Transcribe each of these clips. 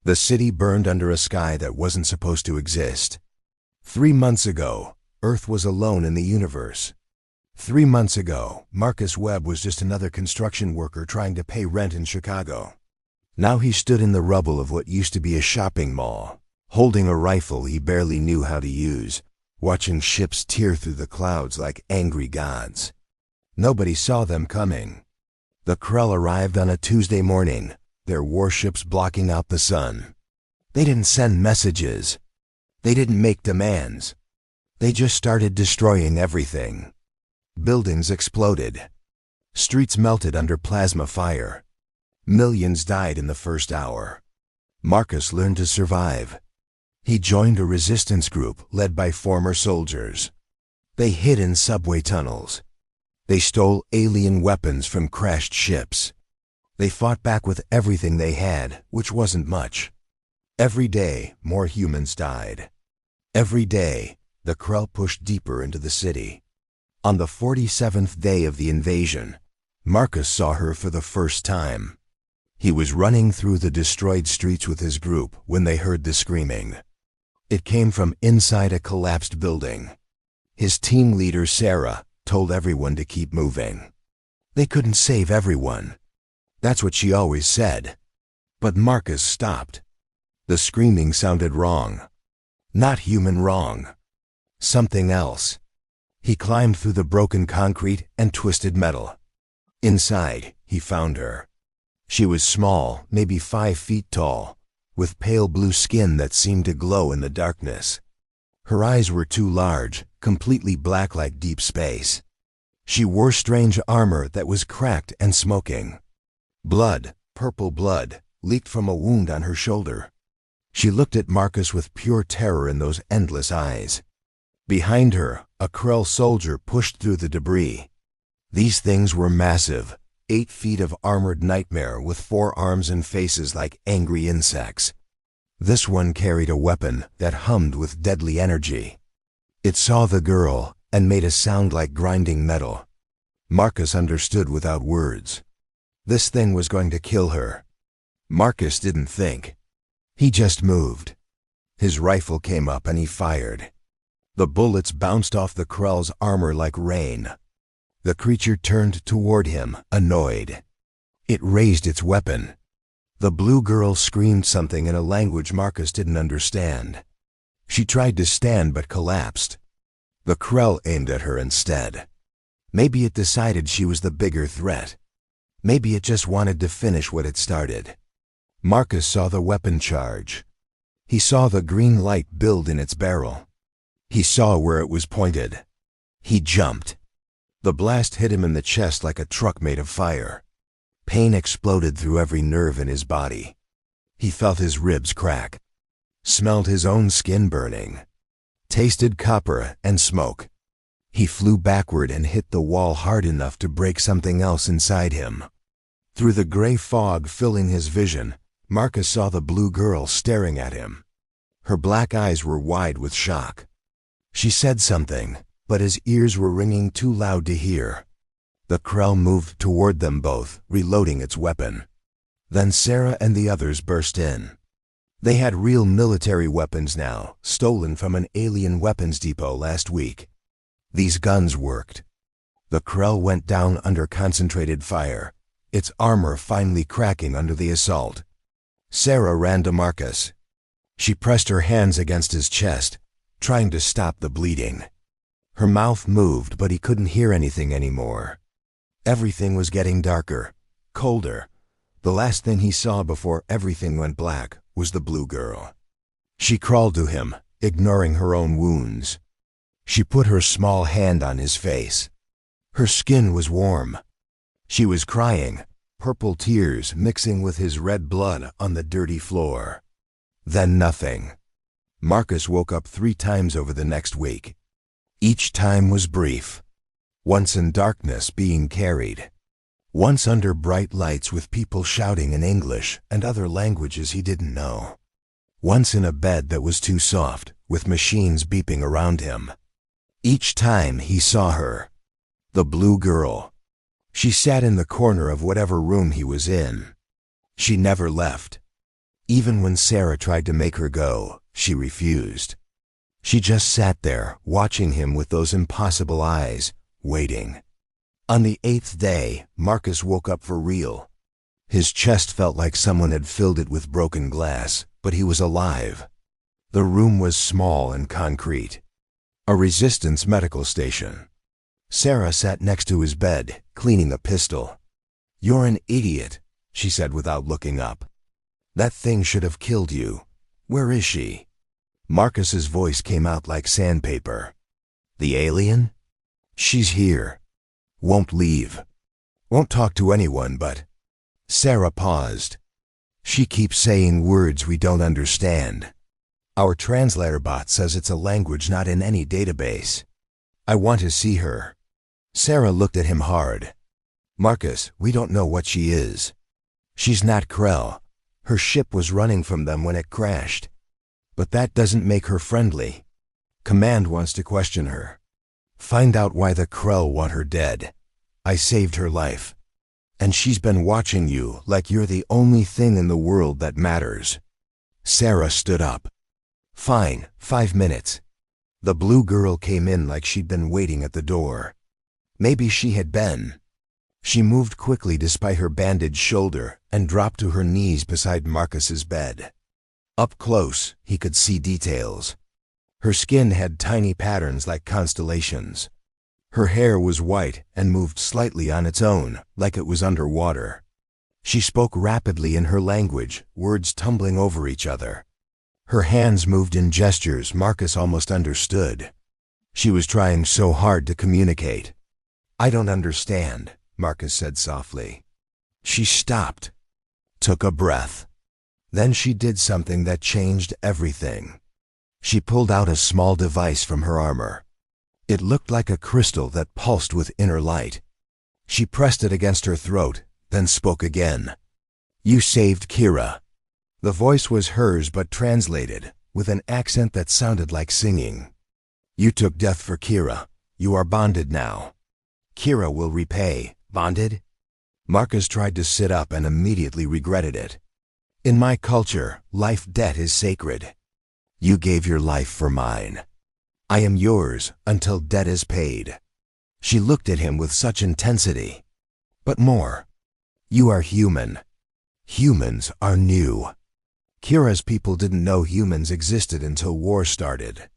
The city burned under a sky that wasn't supposed to exist. 3 months ago, Earth was alone in the universe. 3 months ago, Marcus Webb was just another construction worker trying to pay rent in Chicago. Now he stood in the rubble of what used to be a shopping mall, holding a rifle he barely knew how to use, watching ships tear through the clouds like angry gods. Nobody saw them coming. The Krell arrived on a Tuesday morning, their warships blocking out the sun. They didn't send messages. They didn't make demands. They just started destroying everything. Buildings exploded. Streets melted under plasma fire. Millions died in the first hour. Marcus learned to survive. He joined a resistance group led by former soldiers. They hid in subway tunnels. They stole alien weapons from crashed ships. They fought back with everything they had, which wasn't much. Every day, more humans died. Every day, the Krell pushed deeper into the city. On the 47th day of the invasion, Marcus saw her for the first time. He was running through the destroyed streets with his group when they heard the screaming. It came from inside a collapsed building. His team leader, Sarah, told everyone to keep moving. They couldn't save everyone. That's what she always said. But Marcus stopped. The screaming sounded wrong. Not human wrong. Something else. He climbed through the broken concrete and twisted metal. Inside, he found her. She was small, maybe 5 feet tall, with pale blue skin that seemed to glow in the darkness. Her eyes were too large, completely black like deep space. She wore strange armor that was cracked and smoking. Blood, purple blood, leaked from a wound on her shoulder. She looked at Marcus with pure terror in those endless eyes. Behind her, a Krell soldier pushed through the debris. These things were massive, 8 feet of armored nightmare with 4 arms and faces like angry insects. This one carried a weapon that hummed with deadly energy. It saw the girl and made a sound like grinding metal. Marcus understood without words. This thing was going to kill her. Marcus didn't think. He just moved. His rifle came up and he fired. The bullets bounced off the Krell's armor like rain. The creature turned toward him, annoyed. It raised its weapon. The blue girl screamed something in a language Marcus didn't understand. She tried to stand but collapsed. The Krell aimed at her instead. Maybe it decided she was the bigger threat. Maybe it just wanted to finish what it started. Marcus saw the weapon charge. He saw the green light build in its barrel. He saw where it was pointed. He jumped. The blast hit him in the chest like a truck made of fire. Pain exploded through every nerve in his body. He felt his ribs crack, smelled his own skin burning, tasted copper and smoke. He flew backward and hit the wall hard enough to break something else inside him. Through the gray fog filling his vision, Marcus saw the blue girl staring at him. Her black eyes were wide with shock. She said something, but his ears were ringing too loud to hear. The Krell moved toward them both, reloading its weapon. Then Sarah and the others burst in. They had real military weapons now, stolen from an alien weapons depot last week. These guns worked. The Krell went down under concentrated fire, its armor finally cracking under the assault. Sarah ran to Marcus. She pressed her hands against his chest, trying to stop the bleeding. Her mouth moved, but he couldn't hear anything anymore. Everything was getting darker, colder. The last thing he saw before everything went black was the blue girl. She crawled to him, ignoring her own wounds. She put her small hand on his face. Her skin was warm. She was crying, purple tears mixing with his red blood on the dirty floor. Then nothing. Marcus woke up 3 times over the next week. Each time was brief. Once in darkness being carried. Once under bright lights with people shouting in English and other languages he didn't know. Once in a bed that was too soft, with machines beeping around him. Each time he saw her. The blue girl. She sat in the corner of whatever room he was in. She never left. Even when Sarah tried to make her go, she refused. She just sat there, watching him with those impossible eyes, waiting. On the 8th day, Marcus woke up for real. His chest felt like someone had filled it with broken glass, but he was alive. The room was small and concrete. A resistance medical station. Sarah sat next to his bed, cleaning a pistol. "You're an idiot," she said without looking up. "That thing should have killed you. Where is she?" Marcus's voice came out like sandpaper. "The alien? She's here. Won't leave. Won't talk to anyone, but—" Sarah paused. "She keeps saying words we don't understand. Our translator bot says it's a language not in any database. I want to see her." Sarah looked at him hard. "Marcus, we don't know what she is. She's not Krell. Her ship was running from them when it crashed. But that doesn't make her friendly. Command wants to question her. Find out why the Krell want her dead. I saved her life. And she's been watching you like you're the only thing in the world that matters." Sarah stood up. "Fine, 5 minutes." The blue girl came in like she'd been waiting at the door. Maybe she had been. She moved quickly despite her bandaged shoulder and dropped to her knees beside Marcus's bed. Up close, he could see details. Her skin had tiny patterns like constellations. Her hair was white and moved slightly on its own, like it was underwater. She spoke rapidly in her language, words tumbling over each other. Her hands moved in gestures Marcus almost understood. She was trying so hard to communicate. "I don't understand," Marcus said softly. She stopped, took a breath. Then she did something that changed everything. She pulled out a small device from her armor. It looked like a crystal that pulsed with inner light. She pressed it against her throat, then spoke again. "You saved Kira." The voice was hers but translated, with an accent that sounded like singing. "You took death for Kira. You are bonded now. Kira will repay." "Bonded?" Marcus tried to sit up and immediately regretted it. "In my culture, life debt is sacred. You gave your life for mine. I am yours until debt is paid." She looked at him with such intensity. "But more. You are human. Humans are new. Kira's people didn't know humans existed until war started.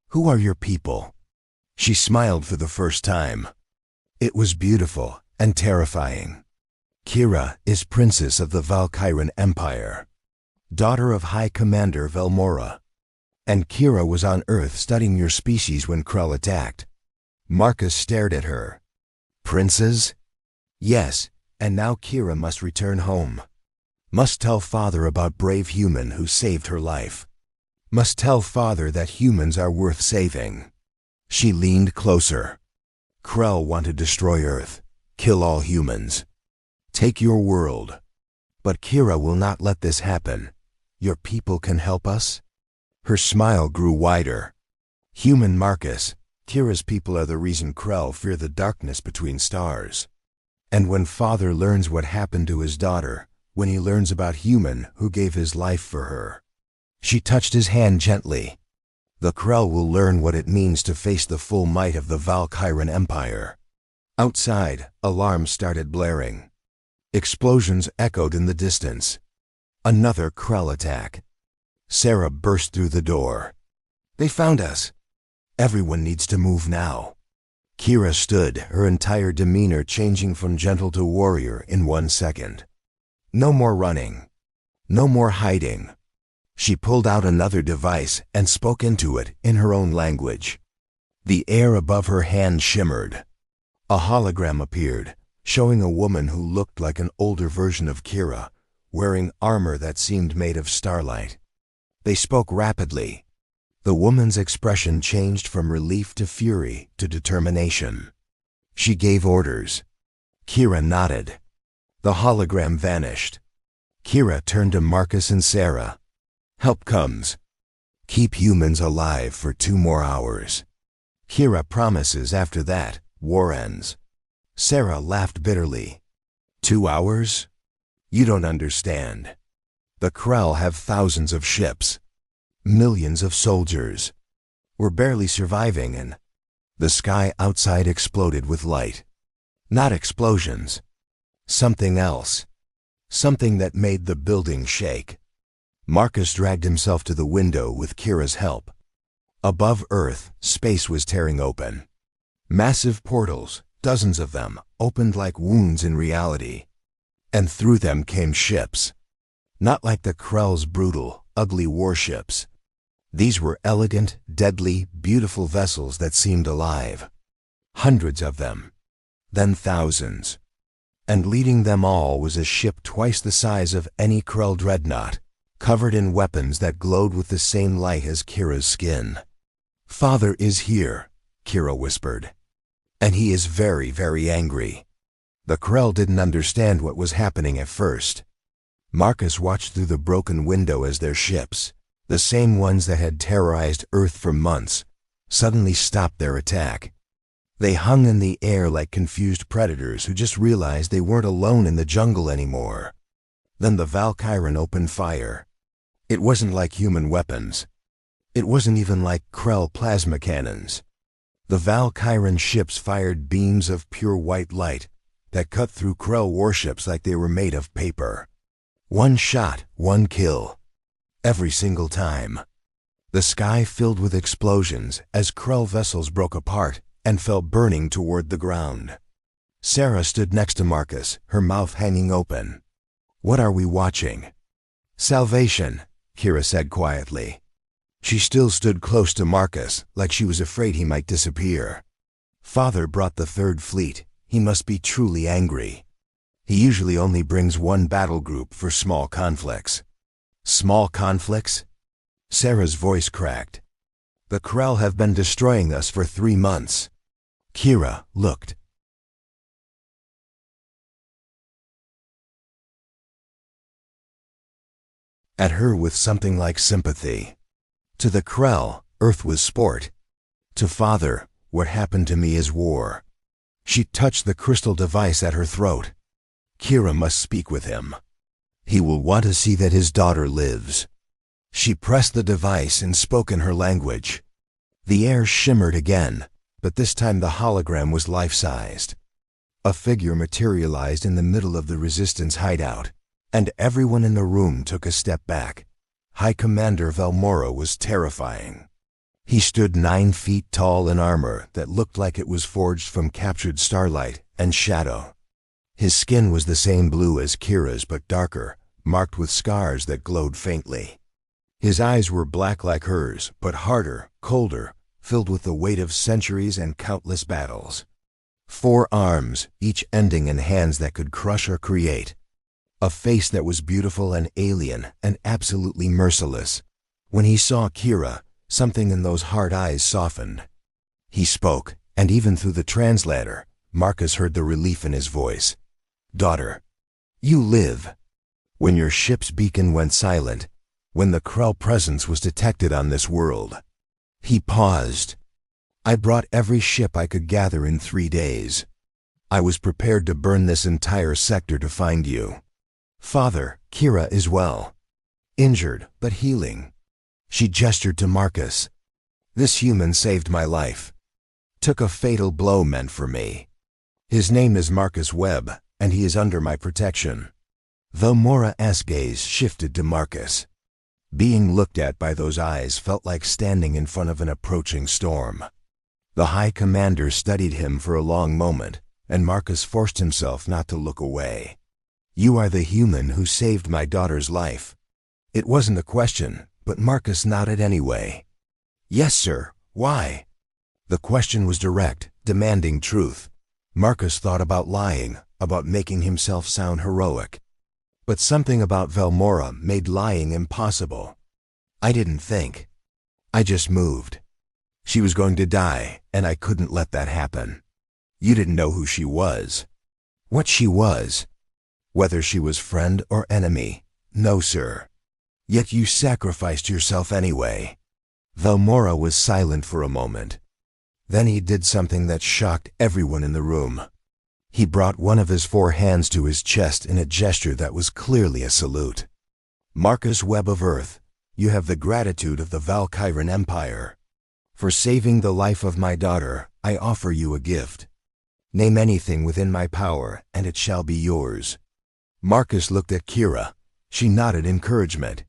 Who are your people?" She smiled for the first time. It was beautiful and terrifying. "Kira is princess of the Valkyran Empire, daughter of High Commander Velmora. And Kira was on Earth studying your species when Krell attacked." Marcus stared at her. "Princes?" "Yes, and now Kira must return home. Must tell Father about brave human who saved her life. Must tell Father that humans are worth saving." She leaned closer. "Krell want to destroy Earth, kill all humans. Take your world. But Kira will not let this happen. Your people can help us?" Her smile grew wider. "Human Marcus, Kira's people are the reason Krell fear the darkness between stars. And when Father learns what happened to his daughter, when he learns about human who gave his life for her." She touched his hand gently. "The Krell will learn what it means to face the full might of the Valkyran Empire." Outside, alarms started blaring. Explosions echoed in the distance. Another Krell attack. Sarah burst through the door. "They found us. Everyone needs to move now." Kira stood, her entire demeanor changing from gentle to warrior in 1 second. No more running. No more hiding. She pulled out another device and spoke into it in her own language. The air above her hand shimmered. A hologram appeared, showing a woman who looked like an older version of Kira, wearing armor that seemed made of starlight. They spoke rapidly. The woman's expression changed from relief to fury to determination. She gave orders. Kira nodded. The hologram vanished. Kira turned to Marcus and Sarah. "Help comes. Keep humans alive for 2 more hours. Kira promises after that, war ends." Sarah laughed bitterly. 2 hours? You don't understand. The Krell have thousands of ships, millions of soldiers. We're barely surviving, and the sky outside exploded with light. Not explosions. Something else. Something that made the building shake. Marcus dragged himself to the window with Kira's help. Above Earth, space was tearing open. Massive portals, dozens of them, opened like wounds in reality. And through them came ships. Not like the Krell's brutal, ugly warships. These were elegant, deadly, beautiful vessels that seemed alive. Hundreds of them. Then thousands. And leading them all was a ship twice the size of any Krell dreadnought, covered in weapons that glowed with the same light as Kira's skin. "Father is here," Kira whispered. "And he is very, very angry." The Krell didn't understand what was happening at first. Marcus watched through the broken window as their ships, the same ones that had terrorized Earth for months, suddenly stopped their attack. They hung in the air like confused predators who just realized they weren't alone in the jungle anymore. Then the Valkyrie opened fire. It wasn't like human weapons. It wasn't even like Krell plasma cannons. The Valkyrie ships fired beams of pure white light that cut through Krell warships like they were made of paper. One shot, one kill. Every single time. The sky filled with explosions as Krell vessels broke apart and fell burning toward the ground. Sarah stood next to Marcus, her mouth hanging open. "What are we watching?" "Salvation," Kira said quietly. She still stood close to Marcus, like she was afraid he might disappear. "Father brought the Third Fleet. He must be truly angry. He usually only brings one battle group for small conflicts." "Small conflicts?" Sarah's voice cracked. "The Krell have been destroying us for 3 months." Kira looked. At her with something like sympathy. To the Krell, Earth was sport. To Father, what happened to me is war. She touched the crystal device at her throat. Kira must speak with him. He will want to see that his daughter lives. She pressed the device and spoke in her language. The air shimmered again, but this time the hologram was life-sized. A figure materialized in the middle of the Resistance hideout, and everyone in the room took a step back. High Commander Velmora was terrifying. He stood 9 feet tall in armor that looked like it was forged from captured starlight and shadow. His skin was the same blue as Kira's but darker, marked with scars that glowed faintly. His eyes were black like hers, but harder, colder, filled with the weight of centuries and countless battles. 4 arms, each ending in hands that could crush or create. A face that was beautiful and alien and absolutely merciless. When he saw Kira, something in those hard eyes softened. He spoke, and even through the translator, Marcus heard the relief in his voice. "Daughter, you live." When your ship's beacon went silent, when the Krell presence was detected on this world. He paused. "I brought every ship I could gather in 3 days. I was prepared to burn this entire sector to find you. Father, Kira is well. Injured, but healing." She gestured to Marcus. "This human saved my life. Took a fatal blow meant for me. His name is Marcus Webb, and he is under my protection." Velmora's gaze shifted to Marcus. Being looked at by those eyes felt like standing in front of an approaching storm. The High Commander studied him for a long moment, and Marcus forced himself not to look away. "You are the human who saved my daughter's life." It wasn't a question, but Marcus nodded anyway. "Yes, sir. Why?" The question was direct, demanding truth. Marcus thought about lying, about making himself sound heroic. But something about Velmora made lying impossible. "I didn't think. I just moved. She was going to die, and I couldn't let that happen. You didn't know who she was." "What she was?" "Whether she was friend or enemy. No, sir. Yet you sacrificed yourself anyway." Velmora was silent for a moment. Then he did something that shocked everyone in the room. He brought one of his 4 hands to his chest in a gesture that was clearly a salute. Marcus Webb of Earth, you have the gratitude of the Valkyran Empire. For saving the life of my daughter, I offer you a gift. Name anything within my power, and it shall be yours. Marcus looked at Kira. She nodded encouragement.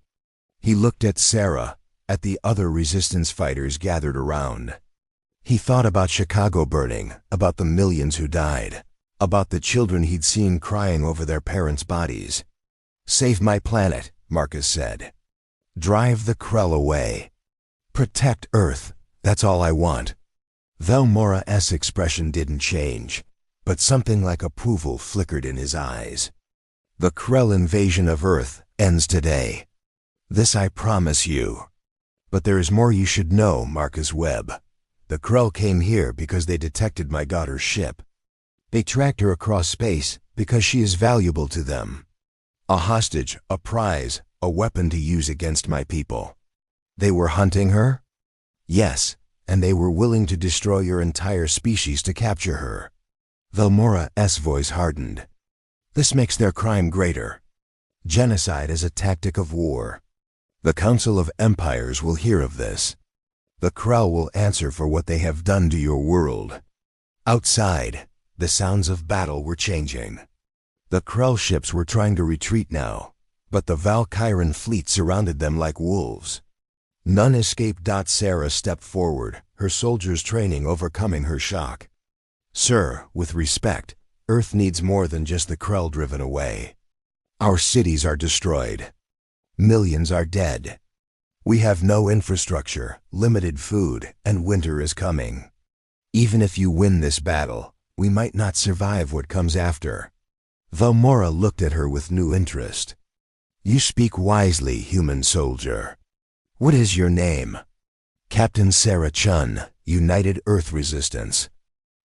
He looked at Sarah, at the other resistance fighters gathered around. He thought about Chicago burning, about the millions who died, about the children he'd seen crying over their parents' bodies. Save my planet, Marcus said. Drive the Krell away. Protect Earth, that's all I want. Velmora's expression didn't change, but something like approval flickered in his eyes. The Krell invasion of Earth ends today. This I promise you. But there is more you should know, Marcus Webb. The Krell came here because they detected my daughter's ship. They tracked her across space because she is valuable to them. A hostage, a prize, a weapon to use against my people. They were hunting her? Yes, and they were willing to destroy your entire species to capture her. Velmora's voice hardened. This makes their crime greater. Genocide is a tactic of war. The Council of Empires will hear of this. The Krell will answer for what they have done to your world. Outside, the sounds of battle were changing. The Krell ships were trying to retreat now, but the Valkyran fleet surrounded them like wolves. None escaped. Sarah stepped forward, her soldiers' training overcoming her shock. Sir, with respect, Earth needs more than just the Krell driven away. Our cities are destroyed. Millions are dead. We have no infrastructure, limited food, and winter is coming. Even if you win this battle, we might not survive what comes after. Velmora looked at her with new interest. You speak wisely, human soldier. What is your name? Captain Sarah Chun, United Earth Resistance.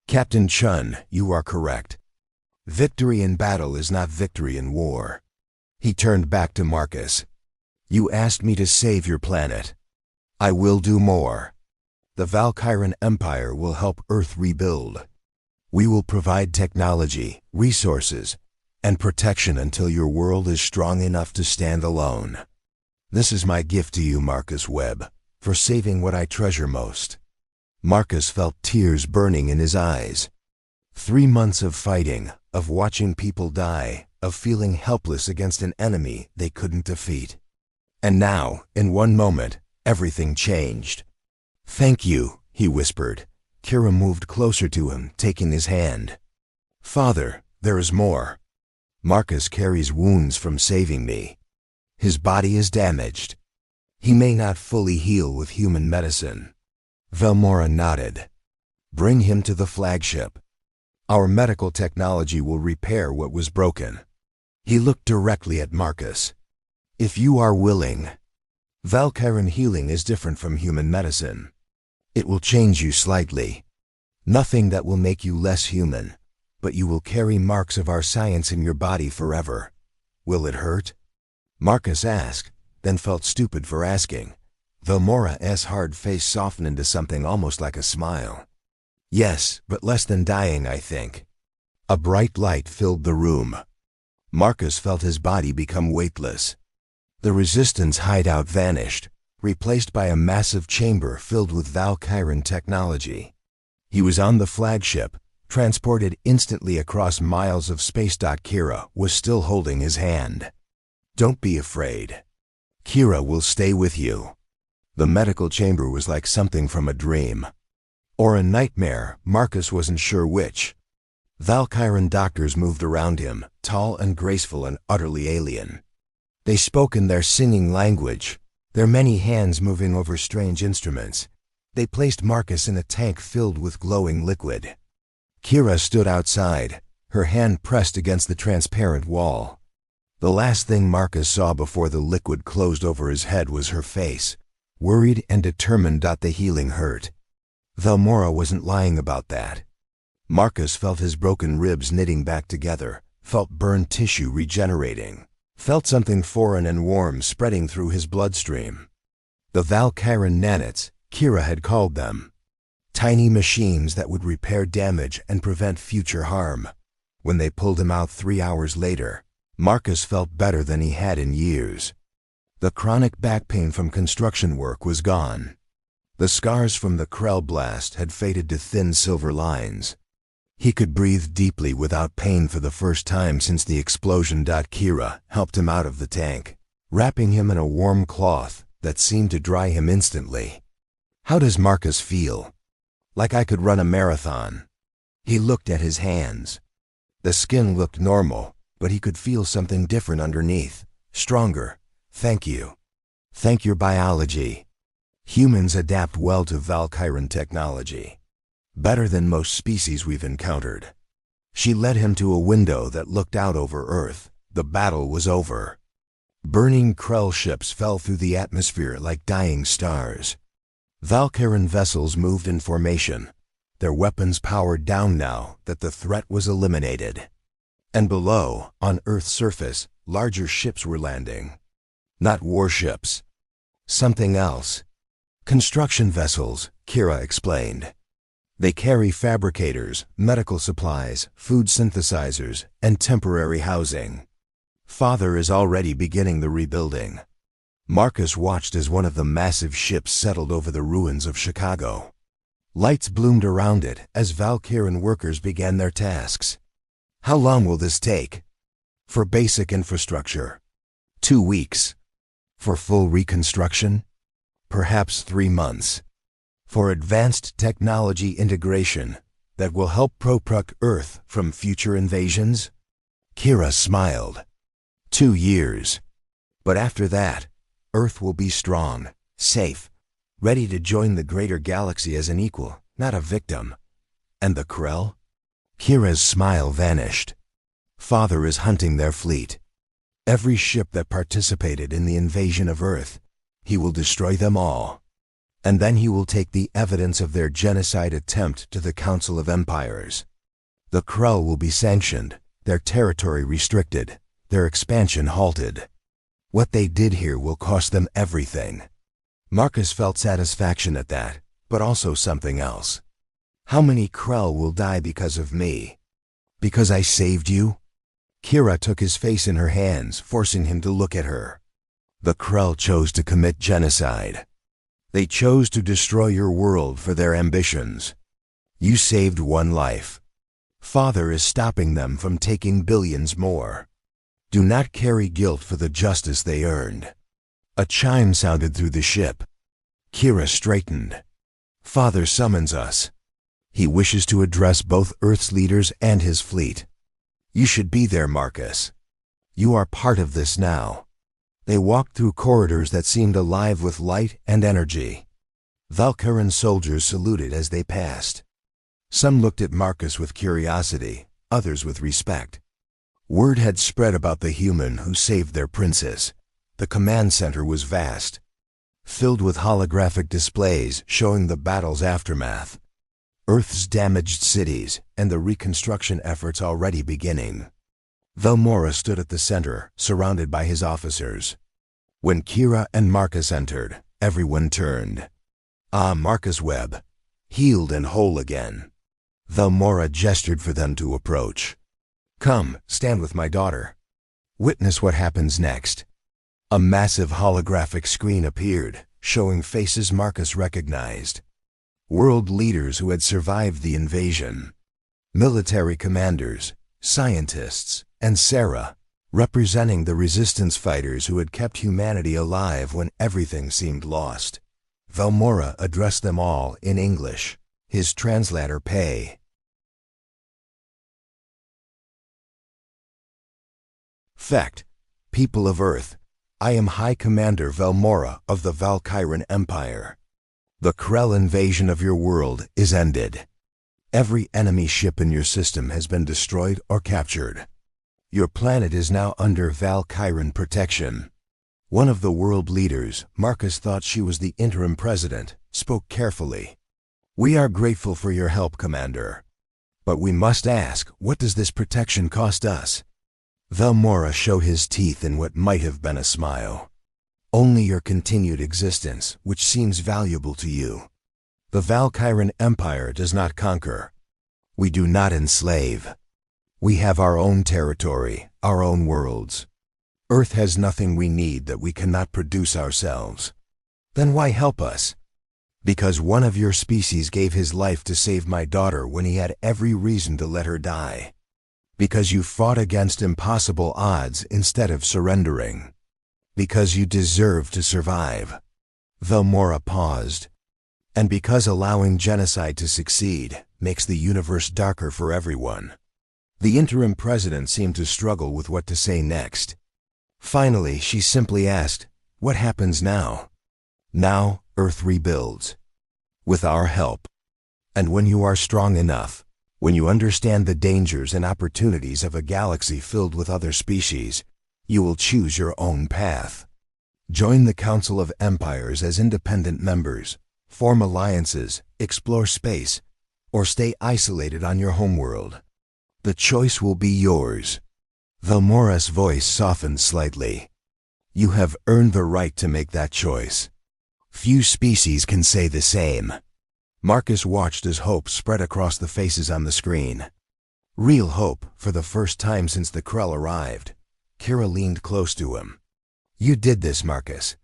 Captain Chun, you are correct. Victory in battle is not victory in war. He turned back to Marcus. You asked me to save your planet. I will do more. The Valkyran Empire will help Earth rebuild. We will provide technology, resources, and protection until your world is strong enough to stand alone. This is my gift to you, Marcus Webb, for saving what I treasure most. Marcus felt tears burning in his eyes. 3 months of fighting, of watching people die, of feeling helpless against an enemy they couldn't defeat. And now, in one moment, everything changed. Thank you, he whispered. Kira moved closer to him, taking his hand. Father, there is more. Marcus carries wounds from saving me. His body is damaged. He may not fully heal with human medicine. Velmora nodded. Bring him to the flagship. Our medical technology will repair what was broken. He looked directly at Marcus. If you are willing. Valkyran healing is different from human medicine. It will change you slightly. Nothing that will make you less human, but you will carry marks of our science in your body forever. Will it hurt? Marcus asked, then felt stupid for asking. Velmora's hard face softened into something almost like a smile. Yes, but less than dying, I think. A bright light filled the room. Marcus felt his body become weightless. The resistance hideout vanished, replaced by a massive chamber filled with Valkyran technology. He was on the flagship, transported instantly across miles of space. Kira was still holding his hand. Don't be afraid. Kira will stay with you. The medical chamber was like something from a dream. Or a nightmare, Marcus wasn't sure which. Valkyran doctors moved around him, tall and graceful and utterly alien. They spoke in their singing language, their many hands moving over strange instruments. They placed Marcus in a tank filled with glowing liquid. Kira stood outside, her hand pressed against the transparent wall. The last thing Marcus saw before the liquid closed over his head was her face, worried and determined. The healing hurt. Velmora wasn't lying about that. Marcus felt his broken ribs knitting back together, felt burned tissue regenerating, felt something foreign and warm spreading through his bloodstream. The Valkyran nanits, Kira had called them. Tiny machines that would repair damage and prevent future harm. When they pulled him out 3 hours later, Marcus felt better than he had in years. The chronic back pain from construction work was gone. The scars from the Krell blast had faded to thin silver lines. He could breathe deeply without pain for the first time since the explosion. Kira helped him out of the tank, wrapping him in a warm cloth that seemed to dry him instantly. "How does Marcus feel?" "Like I could run a marathon." He looked at his hands. The skin looked normal, but he could feel something different underneath. Stronger. "Thank you. Thank your biology. Humans adapt well to Valkyran technology. Better than most species we've encountered." She led him to a window that looked out over Earth. The battle was over. Burning Krell ships fell through the atmosphere like dying stars. Valkyran vessels moved in formation, their weapons powered down now that the threat was eliminated. And below, on Earth's surface, larger ships were landing. Not warships. Something else. "Construction vessels," Kira explained. "They carry fabricators, medical supplies, food synthesizers, and temporary housing. Father is already beginning the rebuilding." Marcus watched as one of the massive ships settled over the ruins of Chicago. Lights bloomed around it as Valkyran workers began their tasks. "How long will this take?" "For basic infrastructure, 2 weeks. For full reconstruction, perhaps 3 months. For advanced technology integration that will help protect Earth from future invasions?" Kira smiled. 2 years. But after that, Earth will be strong, safe, ready to join the greater galaxy as an equal, not a victim. "And the Krell?" Kira's smile vanished. "Father is hunting their fleet. Every ship that participated in the invasion of Earth, he will destroy them all. And then he will take the evidence of their genocide attempt to the Council of Empires. The Krell will be sanctioned, their territory restricted, their expansion halted. What they did here will cost them everything." Marcus felt satisfaction at that, but also something else. "How many Krell will die because of me? Because I saved you?" Kira took his face in her hands, forcing him to look at her. "The Krell chose to commit genocide. They chose to destroy your world for their ambitions. You saved one life. Father is stopping them from taking billions more. Do not carry guilt for the justice they earned." A chime sounded through the ship. Kira straightened. "Father summons us. He wishes to address both Earth's leaders and his fleet. You should be there, Marcus. You are part of this now." They walked through corridors that seemed alive with light and energy. Valkyran soldiers saluted as they passed. Some looked at Marcus with curiosity, others with respect. Word had spread about the human who saved their princess. The command center was vast, filled with holographic displays showing the battle's aftermath, Earth's damaged cities, and the reconstruction efforts already beginning. Velmora stood at the center, surrounded by his officers. When Kira and Marcus entered, everyone turned. "Ah, Marcus Webb, healed and whole again." Velmora gestured for them to approach. "Come, stand with my daughter. Witness what happens next." A massive holographic screen appeared, showing faces Marcus recognized. World leaders who had survived the invasion. Military commanders, scientists, and Sarah, representing the resistance fighters who had kept humanity alive when everything seemed lost. Velmora addressed them all in English, his translator Pei. "Fact, people of Earth, I am High Commander Velmora of the Valkyran Empire. The Krell invasion of your world is ended. Every enemy ship in your system has been destroyed or captured. Your planet is now under Valkyran protection." One of the world leaders, Marcus thought she was the interim president, spoke carefully. "We are grateful for your help, Commander. But we must ask, what does this protection cost us?" Velmora showed his teeth in what might have been a smile. "Only your continued existence, which seems valuable to you. The Valkyran Empire does not conquer. We do not enslave. We have our own territory, our own worlds. Earth has nothing we need that we cannot produce ourselves. Then why help us? Because one of your species gave his life to save my daughter when he had every reason to let her die. Because you fought against impossible odds instead of surrendering. Because you deserve to survive. Velmora paused. And because allowing genocide to succeed makes the universe darker for everyone. The interim president seemed to struggle with what to say next. Finally, she simply asked, "What happens now?" "Now, Earth rebuilds. With our help. And when you are strong enough, when you understand the dangers and opportunities of a galaxy filled with other species, you will choose your own path. Join the Council of Empires as independent members, form alliances, explore space, or stay isolated on your homeworld. The choice will be yours." Velmora's voice softened slightly. "You have earned the right to make that choice. Few species can say the same." Marcus watched as hope spread across the faces on the screen. Real hope, for the first time since the Krell arrived. Kira leaned close to him. "You did this, Marcus.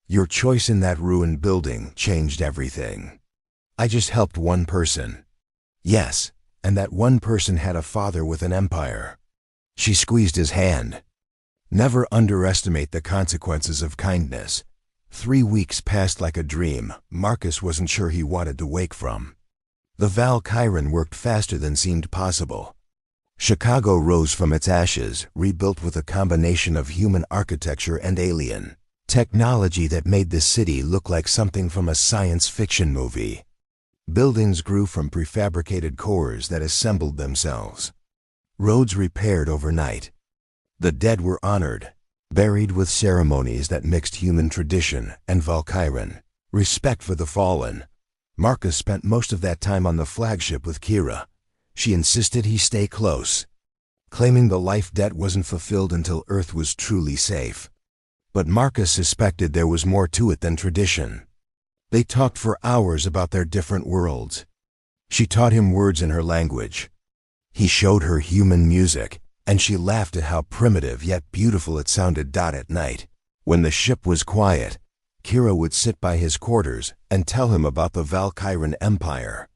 Your choice in that ruined building changed everything. I just helped one person. Yes, and that one person had a father with an empire." She squeezed his hand. "Never underestimate the consequences of kindness." 3 weeks passed like a dream Marcus wasn't sure he wanted to wake from. The Valkyran worked faster than seemed possible. Chicago rose from its ashes, rebuilt with a combination of human architecture and alien technology that made the city look like something from a science fiction movie. Buildings grew from prefabricated cores that assembled themselves. Roads repaired overnight. The dead were honored, buried with ceremonies that mixed human tradition and Valkyran respect for the fallen. Marcus spent most of that time on the flagship with Kira. She insisted he stay close, claiming the life debt wasn't fulfilled until Earth was truly safe. But Marcus suspected there was more to it than tradition. They talked for hours about their different worlds. She taught him words in her language. He showed her human music, and she laughed at how primitive yet beautiful it sounded. At night, when the ship was quiet, Kira would sit by his quarters and tell him about the Valkyran Empire.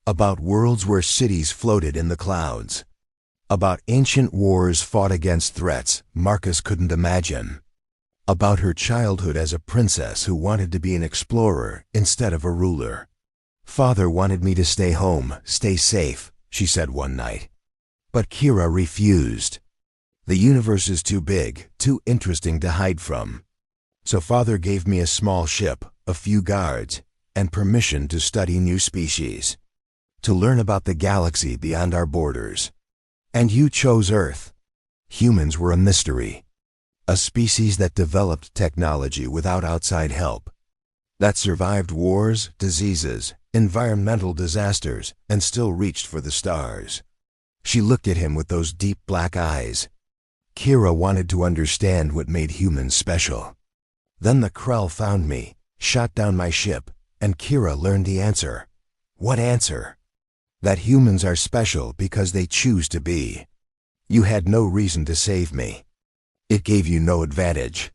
About worlds where cities floated in the clouds. About ancient wars fought against threats Marcus couldn't imagine. About her childhood as a princess who wanted to be an explorer instead of a ruler. "Father wanted me to stay home, stay safe," she said one night. But Kira refused. "The universe is too big, too interesting to hide from. So Father gave me a small ship, a few guards, and permission to study new species. To learn about the galaxy beyond our borders. And you chose Earth. Humans were a mystery. A species that developed technology without outside help. That survived wars, diseases, environmental disasters, and still reached for the stars." She looked at him with those deep black eyes. Kira wanted to understand what made humans special. "Then the Krell found me, shot down my ship, and Kira learned the answer." "What answer?" "That humans are special because they choose to be. You had no reason to save me. It gave you no advantage.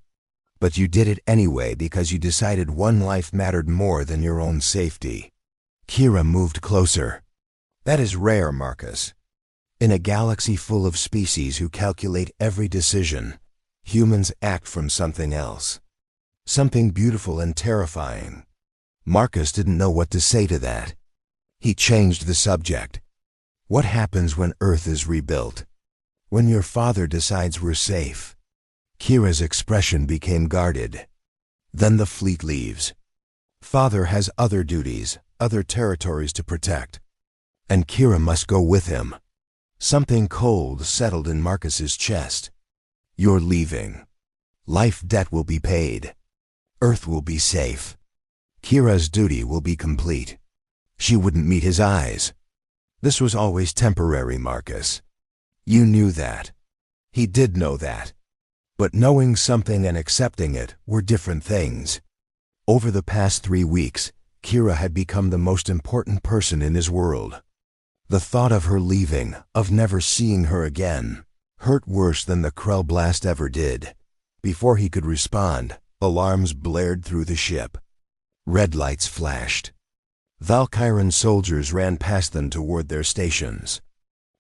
But you did it anyway because you decided one life mattered more than your own safety." Kira moved closer. "That is rare, Marcus. In a galaxy full of species who calculate every decision, humans act from something else. Something beautiful and terrifying." Marcus didn't know what to say to that. He changed the subject. "What happens when Earth is rebuilt? When your father decides we're safe?" Kira's expression became guarded. "Then the fleet leaves. Father has other duties, other territories to protect. And Kira must go with him." Something cold settled in Marcus's chest. "You're leaving. Life debt will be paid. Earth will be safe. Kira's duty will be complete." She wouldn't meet his eyes. "This was always temporary, Marcus. You knew that." He did know that. But knowing something and accepting it were different things. Over the past 3 weeks, Kira had become the most important person in his world. The thought of her leaving, of never seeing her again, hurt worse than the Krell blast ever did. Before he could respond, alarms blared through the ship. Red lights flashed. Valkyran soldiers ran past them toward their stations.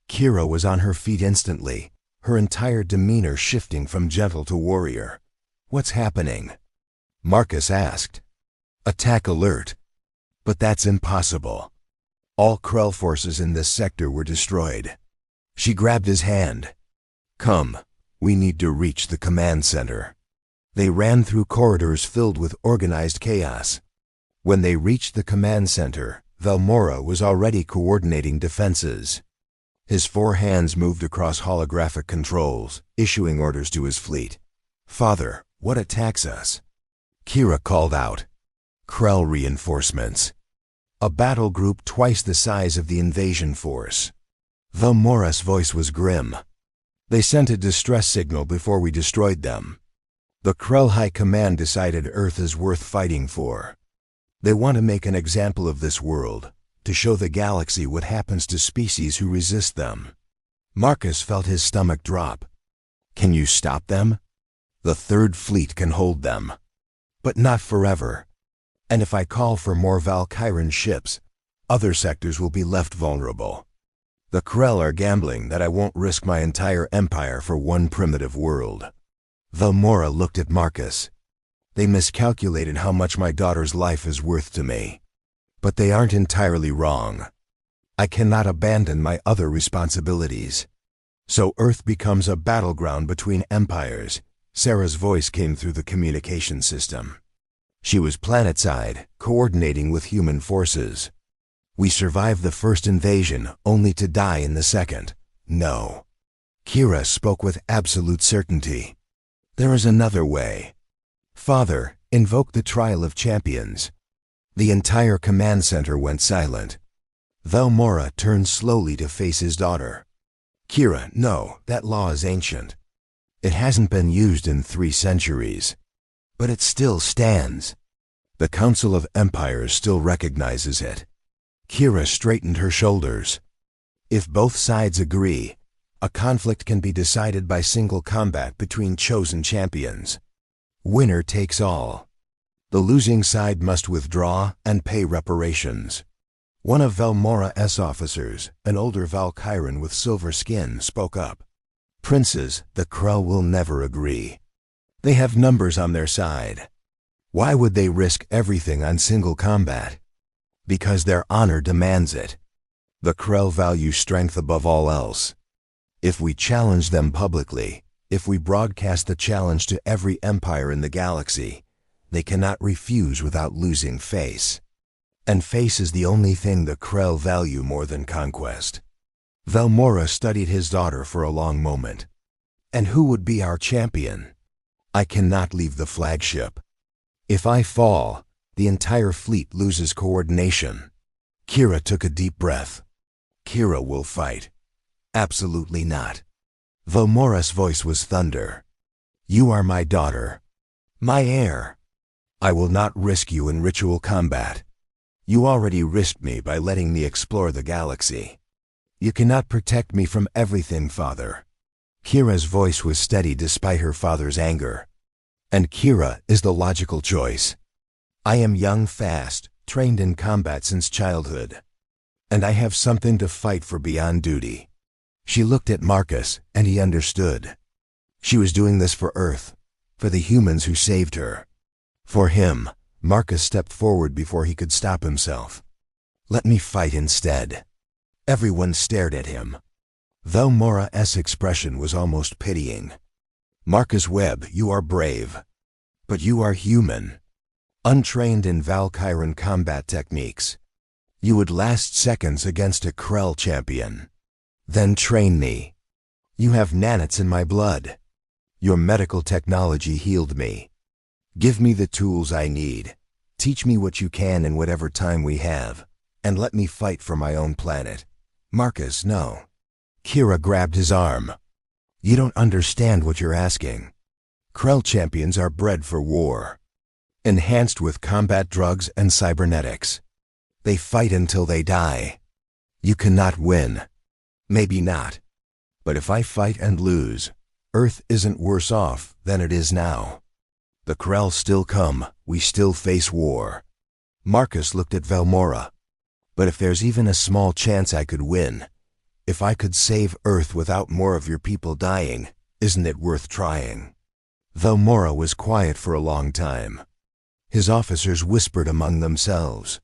Kira was on her feet instantly, her entire demeanor shifting from gentle to warrior. "What's happening?" Marcus asked. "Attack alert." "But that's impossible. All Krell forces in this sector were destroyed." She grabbed his hand. "Come, we need to reach the command center." They ran through corridors filled with organized chaos. When they reached the command center, Velmora was already coordinating defenses. His 4 hands moved across holographic controls, issuing orders to his fleet. "Father, what attacks us?" Kira called out. "Krell reinforcements. A battle group twice the size of the invasion force." Velmora's voice was grim. "They sent a distress signal before we destroyed them. The Krell High Command decided Earth is worth fighting for. They want to make an example of this world, to show the galaxy what happens to species who resist them." Marcus felt his stomach drop. "Can you stop them?" "The Third Fleet can hold them. But not forever. And if I call for more Valkyran ships, other sectors will be left vulnerable. The Krell are gambling that I won't risk my entire empire for one primitive world." Velmora looked at Marcus. "They miscalculated how much my daughter's life is worth to me. But they aren't entirely wrong. I cannot abandon my other responsibilities. So Earth becomes a battleground between empires." Sarah's voice came through the communication system. She was planetside, coordinating with human forces. "We survived the first invasion, only to die in the second. No." Kira spoke with absolute certainty. "There is another way. Father, invoke the trial of champions." The entire command center went silent. Velmora turned slowly to face his daughter. "Kira, no, that law is ancient. It hasn't been used in 3 centuries. But it still stands. The Council of Empires still recognizes it." Kira straightened her shoulders. "If both sides agree, a conflict can be decided by single combat between chosen champions. Winner takes all. The losing side must withdraw and pay reparations." One of Velmora's officers, an older Valkyran with silver skin, spoke up. "Princes, the Krell will never agree. They have numbers on their side. Why would they risk everything on single combat? Because their honor demands it. The Krell value strength above all else. If we challenge them publicly, if we broadcast the challenge to every empire in the galaxy, they cannot refuse without losing face. And face is the only thing the Krell value more than conquest." Velmora studied his daughter for a long moment. "And who would be our champion?" "I cannot leave the flagship. If I fall, the entire fleet loses coordination." Kira took a deep breath. "Kira will fight." "Absolutely not." Velmora's voice was thunder. "You are my daughter, my heir. I will not risk you in ritual combat. You already risked me by letting me explore the galaxy. You cannot protect me from everything, Father." Kira's voice was steady despite her father's anger. "And Kira is the logical choice. I am young, fast, trained in combat since childhood. And I have something to fight for beyond duty." She looked at Marcus, and he understood. She was doing this for Earth, for the humans who saved her. For him, Marcus stepped forward before he could stop himself. "Let me fight instead." Everyone stared at him. Velmora's expression was almost pitying. "Marcus Webb, you are brave. But you are human. Untrained in Valkyran combat techniques. You would last seconds against a Krell champion. Then train me. You have nanites in my blood. Your medical technology healed me. Give me the tools I need. Teach me what you can in whatever time we have. And let me fight for my own planet." "Marcus, no." Kira grabbed his arm. "You don't understand what you're asking. Krell champions are bred for war. Enhanced with combat drugs and cybernetics. They fight until they die. You cannot win. Maybe not. But if I fight and lose, Earth isn't worse off than it is now. The Krell still come, we still face war. Marcus looked at Velmora. But if there's even a small chance I could win, if I could save Earth without more of your people dying, isn't it worth trying? Velmora was quiet for a long time. His officers whispered among themselves.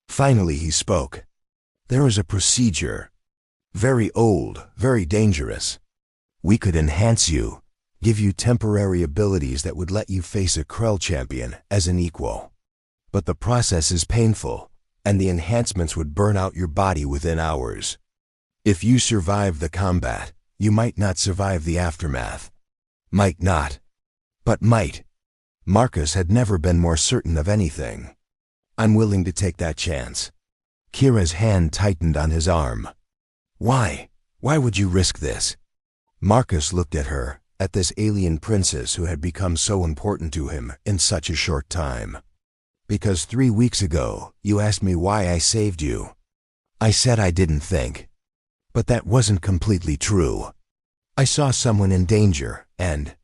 Finally he spoke. There is a procedure. Very old, very dangerous. We could enhance you, give you temporary abilities that would let you face a Krell champion as an equal. But the process is painful, and the enhancements would burn out your body within hours. If you survive the combat, you might not survive the aftermath. Might not, but might. Marcus had never been more certain of anything. I'm willing to take that chance. Kira's hand tightened on his arm. Why? Why would you risk this? Marcus looked at her, at this alien princess who had become so important to him in such a short time. Because 3 weeks ago, you asked me why I saved you. I said I didn't think. But that wasn't completely true. I saw someone in danger, and